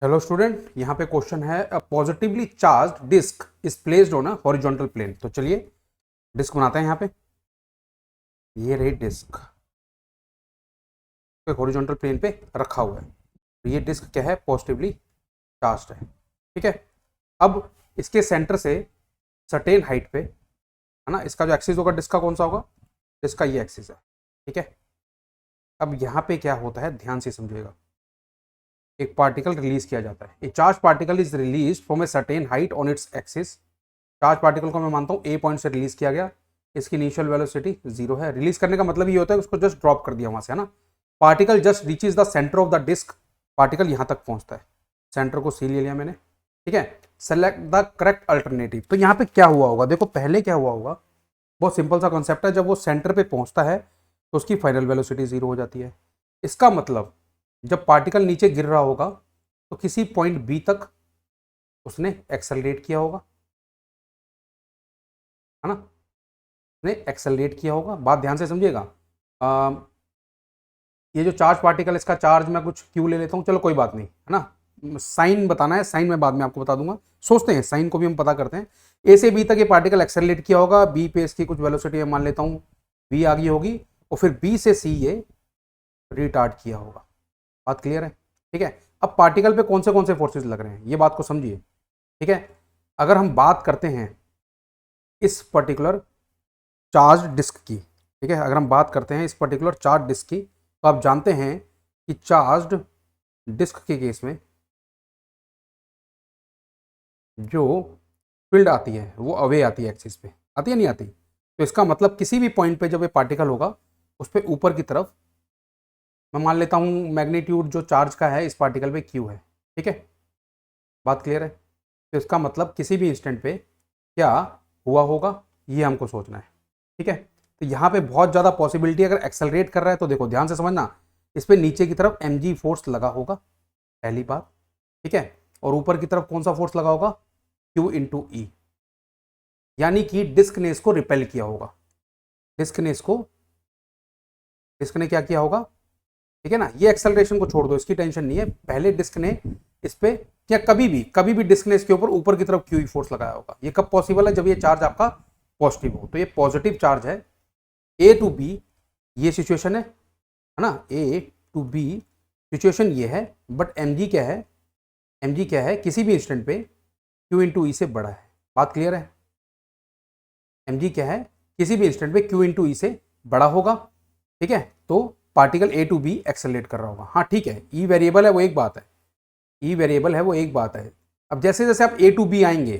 Hello student, यहाँ पे question है a positively charged disc is placed on a horizontal plane. तो चलिए डिस्क बनाते हैं। यहाँ पे ये रही डिस्क, हॉरिजॉन्टल प्लेन पे रखा हुआ है। तो ये डिस्क क्या है? पॉजिटिवली चार्ज्ड है। ठीक है। अब इसके सेंटर से सर्टेन हाइट पे, है ना, इसका जो एक्सिस होगा डिस्क का कौन सा होगा? डिस्क का ये एक्सिस है। ठीक है। अब यहाँ पे क्या होता है, ध्यान से समझिएगा। एक पार्टिकल रिलीज किया जाता है। ए charge particle is release from a certain height on its axis. Charge particle को मैं मानता हूँ ए पॉइंट से रिलीज किया गया। इसकी इनिशियल वेलोसिटी 0 है। रिलीज करने का मतलब ये होता है उसको जस्ट ड्रॉप कर दिया वहां से, है ना। Particle just reaches the centre of the disc. Particle यहां तक पहुंचता है। सेंटर को सी ले लिया मैंने। ठीक है। Select the correct alternative. तो यहाँ पे क्या हुआ होगा, देखो पहले क्या हुआ होगा। बहुत सिंपल सा कॉन्सेप्ट है। जब वो सेंटर पे पहुंचता है तो उसकी फाइनल वेलोसिटी 0 हो जाती है। इसका मतलब जब पार्टिकल नीचे गिर रहा होगा तो किसी पॉइंट बी तक उसने एक्सेलरेट किया होगा, है ना। ने एक्सेलरेट किया होगा। बात ध्यान से समझिएगा। ये जो चार्ज पार्टिकल, इसका चार्ज मैं कुछ क्यू ले लेता हूँ, चलो कोई बात नहीं, है ना। साइन बताना है, साइन मैं बाद में आपको बता दूंगा। सोचते हैं साइन को भी हम पता करते हैं। ए से बी तक ये पार्टिकल एक्सेलरेट किया होगा। बी पे इसकी कुछ वेलोसिटी मान लेता हूँ बी आ गई होगी, और फिर बी से सी ये रिटार्ड किया होगा। बात क्लियर है? ठीक है। अब पार्टिकल पे कौन से फोर्सेस लग रहे हैं ये बात को समझिए। ठीक है। अगर हम बात करते हैं इस पर्टिकुलर चार्ज डिस्क की, ठीक है, अगर हम बात करते हैं इस पर्टिकुलर चार्ज डिस्क की, तो आप जानते हैं कि चार्ज्ड डिस्क के केस में जो फील्ड आती है वो अवे आती है, एक्सिस पे आती है, नहीं आती। तो इसका मतलब किसी भी पॉइंट पे जब ये पार्टिकल होगा उस पर ऊपर की तरफ मैं मान लेता हूँ मैग्नीट्यूड जो चार्ज का है इस पार्टिकल पे क्यू है। ठीक है। बात क्लियर है? तो इसका मतलब किसी भी इंस्टेंट पे क्या हुआ होगा ये हमको सोचना है। ठीक है। तो यहाँ पे बहुत ज़्यादा पॉसिबिलिटी, अगर एक्सेलरेट कर रहा है तो देखो ध्यान से समझना, इस पर नीचे की तरफ mg फोर्स लगा होगा, पहली बात। ठीक है। और ऊपर की तरफ कौन सा फोर्स लगा होगा? q इंटू ई। यानी कि डिस्क ने इसको रिपेल किया होगा। डिस्क ने क्या किया होगा? ठीक है ना। ये एक्सेलरेशन को छोड़ दो, इसकी टेंशन नहीं है। पहले डिस्क ने इस पे, क्या कभी भी डिस्क ने इसके ऊपर की तरफ क्यू फोर्स लगाया होगा। ये कब पॉसिबल है? जब ये चार्ज आपका पॉजिटिव हो। तो ये पॉजिटिव चार्ज है। ए टू बी ये सिचुएशन है ना। ए टू बी सिचुएशन ये है। बट एम क्या है किसी भी इंस्टेंट पे क्यू इंटू ई से बड़ा है। बात क्लियर है? एम क्या है किसी भी इंस्टेंट पे क्यू इंटू ई से बड़ा होगा। ठीक है। तो particle A to B accelerate कर रहा होगा। हाँ ठीक है। ई वेरिएबल है वो एक बात है। अब जैसे जैसे आप ए टू बी आएंगे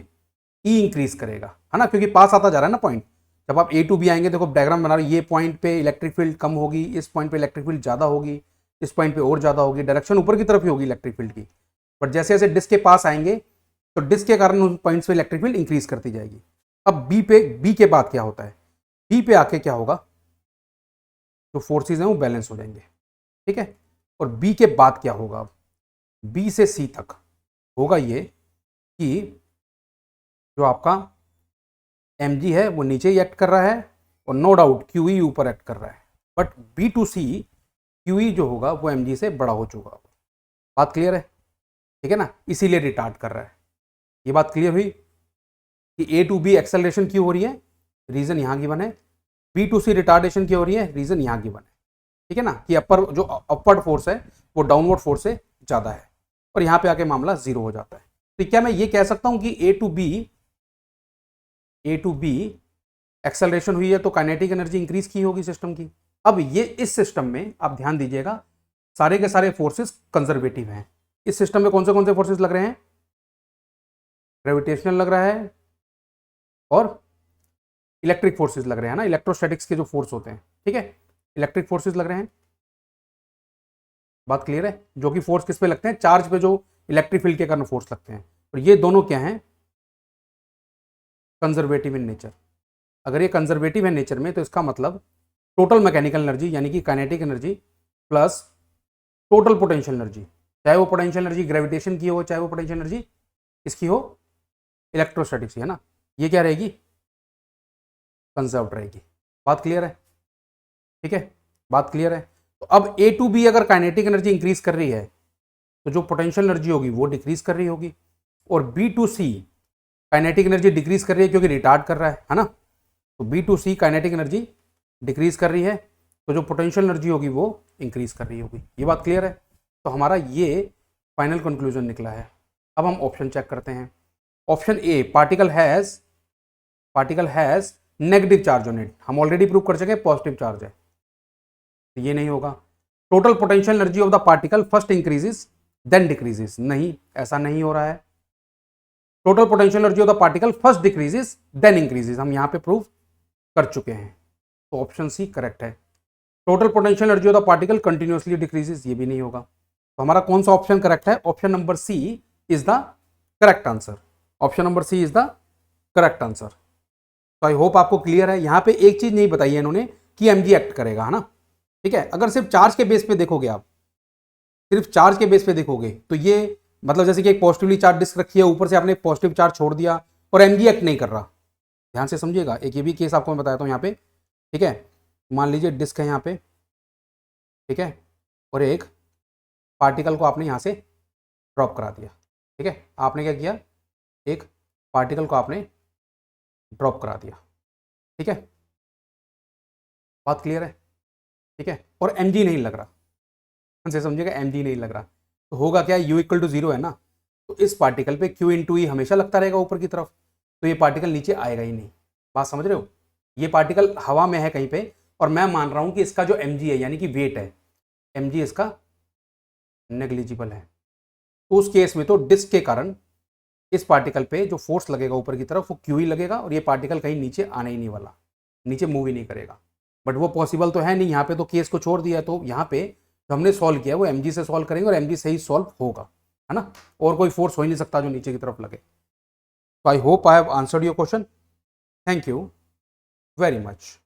ई इंक्रीज करेगा, है ना, क्योंकि पास आता जा रहा है ना पॉइंट। जब आप ए टू बी आएंगे, देखो डायग्राम बना रहे, ये पॉइंट पे इलेक्ट्रिक फील्ड कम होगी, इस पॉइंट पे इलेक्ट्रिक फील्ड ज़्यादा होगी, इस पॉइंट पे और ज़्यादा होगी। डायरेक्शन ऊपर की तरफ ही होगी इलेक्ट्रिक फील्ड की। बट जैसे जैसे डिस्क के पास आएंगे तो डिस्क के कारण उन पॉइंट्स पे इलेक्ट्रिक फील्ड इंक्रीज करती जाएगी। अब बी के बाद क्या होता है? बी पे आके क्या होगा? जो फोर्सेज हैं वो बैलेंस हो जाएंगे। ठीक है। और बी के बाद क्या होगा? अब बी से सी तक होगा ये कि जो आपका एम है वो नीचे ही एक्ट कर रहा है, और नो डाउट क्यू ई ऊपर एक्ट कर रहा है। But B to C Q E जो होगा वो एम से बड़ा हो चुका होगा। बात क्लियर है? ठीक है ना। इसीलिए रिटार्ड कर रहा है। ये बात क्लियर हुई कि ए टू बी एक्सेलरेशन क्यों हो रही है? रीजन यहाँ गिवन है। बी टू सी रिटार्डेशन क्यों हो रही है? रीजन यहाँ गिवन है। ठीक है ना, कि जो अपवर्ड फोर्स है वो डाउनवर्ड फोर्स से ज़्यादा है, और यहाँ पे आके मामला 0 हो जाता है। तो क्या मैं ये कह सकता हूँ कि ए टू बी एक्सेलरेशन हुई है तो काइनेटिक एनर्जी इंक्रीज की होगी सिस्टम की। अब ये इस सिस्टम में आप ध्यान दीजिएगा, सारे के सारे फोर्सेस कंजर्वेटिव हैं। इस सिस्टम में कौन से फोर्सेस लग रहे हैं? ग्रेविटेशनल लग रहा है और इलेक्ट्रिक फोर्सेस लग रहे हैं ना। इलेक्ट्रोस्टैटिक्स के जो फोर्स होते हैं, ठीक है, इलेक्ट्रिक फोर्सेस लग रहे हैं। बात क्लियर है? जो कि फोर्स किस पे लगते हैं? चार्ज पे, जो इलेक्ट्रिक फील्ड के कारण फोर्स लगते हैं। और ये दोनों क्या हैं? Conservative in nature. अगर ये कंजर्वेटिव है नेचर में तो इसका मतलब टोटल मैकेनिकल एनर्जी यानी कि kinetic energy plus total potential energy, चाहे वो पोटेंशियल एनर्जी ग्रेविटेशन की हो, चाहे वो पोटेंशियल एनर्जी इसकी हो इलेक्ट्रोस्टैटिक्स, है ना, ये क्या रहेगी? कंजर्व रहेगी। बात क्लियर है? ठीक है। बात क्लियर है? तो अब ए टू बी अगर काइनेटिक एनर्जी इंक्रीज कर रही है तो जो पोटेंशियल एनर्जी होगी वो डिक्रीज कर रही होगी। और B2C काइनेटिक एनर्जी डिक्रीज कर रही है क्योंकि रिटार्ड कर रहा है ना। तो B2C काइनेटिक एनर्जी डिक्रीज कर रही है, तो जो पोटेंशियल एनर्जी होगी वो इंक्रीज कर रही होगी। ये बात क्लियर है। तो हमारा ये फाइनल कंक्लूजन निकला है। अब हम ऑप्शन चेक करते हैं। Option A, particle has negative charge on it, हम ऑलरेडी प्रूव कर चुके पॉजिटिव चार्ज है, तो ये नहीं होगा। Total potential energy of the particle first increases then decreases, नहीं, ऐसा नहीं हो रहा है। Total potential energy of the particle first decreases then increases, हम यहां पे प्रूव कर चुके हैं। तो ऑप्शन सी करेक्ट है। Total potential energy of the particle continuously decreases, ये भी नहीं होगा। तो हमारा कौन सा ऑप्शन करेक्ट है? Option number C is the correct answer. Option number C is the correct answer. तो आई होप आपको क्लियर है। यहां पे एक चीज नहीं बताई है इन्होंने कि एमजी एक्ट करेगा, है ना। ठीक है, अगर सिर्फ चार्ज के बेस पे देखोगे, आप सिर्फ चार्ज के बेस पे देखोगे तो ये मतलब जैसे कि एक पॉजिटिवली चार्ज डिस्क रखी है, ऊपर से आपने पॉजिटिव चार्ज छोड़ दिया और एमजी एक्ट नहीं कर रहा। ध्यान से समझिएगा, एक ये भी केस आपको मैं बताता हूँ यहाँ पे। ठीक है, मान लीजिए डिस्क है यहाँ पे, ठीक है, और एक पार्टिकल को आपने यहाँ से ड्रॉप करा दिया। ठीक है, आपने क्या किया, एक पार्टिकल को आपने ड्रॉप करा दिया। ठीक है, बात क्लियर है। ठीक है, और mg नहीं लग रहा, से समझिएगा, mg नहीं लग रहा, तो होगा क्या, u इक्वल टू 0 है ना, तो इस पार्टिकल पे q इंटू ई हमेशा लगता रहेगा ऊपर की तरफ, तो ये पार्टिकल नीचे आएगा ही नहीं। बात समझ रहे हो? ये पार्टिकल हवा में है कहीं पे, और मैं मान रहा हूं कि इसका जो mg है यानी कि वेट है, mg इसका नेग्लिजिबल है। तो उस केस में तो डिस्क के कारण इस पार्टिकल पे जो फोर्स लगेगा ऊपर की तरफ वो क्यू ही लगेगा, और ये पार्टिकल कहीं नीचे आने ही नहीं वाला, नीचे मूव ही नहीं करेगा। बट वो पॉसिबल तो है नहीं, यहाँ पे तो केस को छोड़ दिया है, तो यहाँ पे जो हमने सॉल्व किया वो mg से सॉल्व करेंगे और mg से ही सॉल्व होगा, है ना। और कोई फोर्स हो ही नहीं सकता जो नीचे की तरफ लगे। तो I hope I have answered your question. Thank you very much.